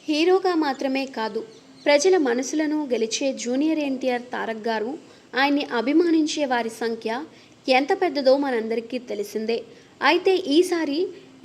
హీరోగా మాత్రమే కాదు, ప్రజల మనసులను గెలిచే జూనియర్ ఎన్టీఆర్ తారక్ గారు ఆయన్ని అభిమానించే వారి సంఖ్య ఎంత పెద్దదో మనందరికీ తెలిసిందే. అయితే ఈసారి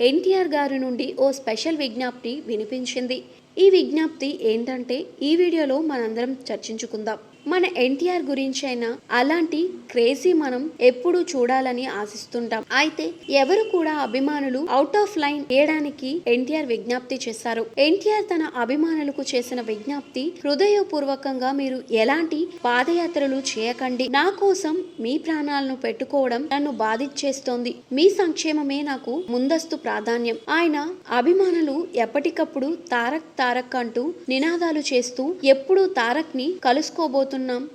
ఎన్టీఆర్ గారి నుండి ఓ స్పెషల్ విజ్ఞప్తి వినిపించింది. ఈ విజ్ఞప్తి ఏంటంటే ఈ వీడియోలో మనందరం చర్చించుకుందాం. మన ఎన్టీఆర్ గురించైనా అలాంటి క్రేజీ మనం ఎప్పుడూ చూడాలని ఆశిస్తుంటాం. అయితే ఎవరు కూడా అభిమానులు అవుట్ ఆఫ్ లైన్ చేయడానికి ఎన్టీఆర్ విజ్ఞప్తి చేశారు. ఎన్టీఆర్ తన అభిమానులకు చేసిన విజ్ఞప్తి, హృదయపూర్వకంగా మీరు ఎలాంటి పాదయాత్రలు చేయకండి, నా కోసం మీ ప్రాణాలను పెట్టుకోవడం నన్ను బాధించేస్తోంది, మీ సంక్షేమమే నాకు ముందస్తు ప్రాధాన్యం. ఆయన అభిమానులు ఎప్పటికప్పుడు తారక్ తారక్ అంటూ నినాదాలు చేస్తూ ఎప్పుడూ తారక్ ని కలుసుకోబోతున్నారు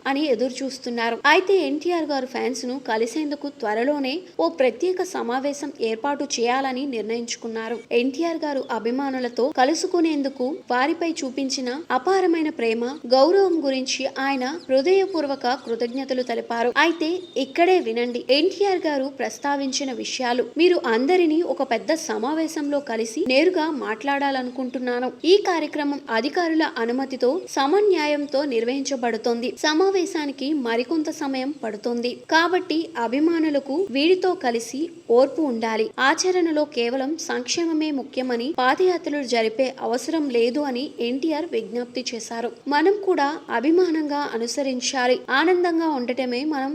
అని ఎదురు చూస్తున్నారు. అయితే ఎన్టీఆర్ గారు ఫ్యాన్స్ ను కలిసేందుకు త్వరలోనే ఓ ప్రత్యేక సమావేశం ఏర్పాటు చేయాలని నిర్ణయించుకున్నారు. ఎన్టీఆర్ గారు అభిమానులతో కలుసుకునేందుకు వారిపై చూపించిన అపారమైన ప్రేమ, గౌరవం గురించి ఆయన హృదయపూర్వక కృతజ్ఞతలు తెలిపారు. అయితే ఇక్కడే వినండి ఎన్టీఆర్ గారు ప్రస్తావించిన విషయాలు. మీరు అందరినీ ఒక పెద్ద సమావేశంలో కలిసి నేరుగా మాట్లాడాలనుకుంటున్నాను. ఈ కార్యక్రమం అధికారుల అనుమతితో సమన్యాయంతో నిర్వహించబడుతోంది. సమావేశానికి మరికొంత సమయం పడుతుంది కాబట్టి అభిమానులకు వీరితో కలిసి ఓర్పు ఉండాలి. ఆచరణలో కేవలం సంక్షేమమే ముఖ్యమని, పాదయాత్రలు జరిపే అవసరం లేదు అని ఎన్టీఆర్ విజ్ఞప్తి చేశారు. మనం కూడా అభిమానంగా అనుసరించాలి. ఆనందంగా ఉండటమే మనం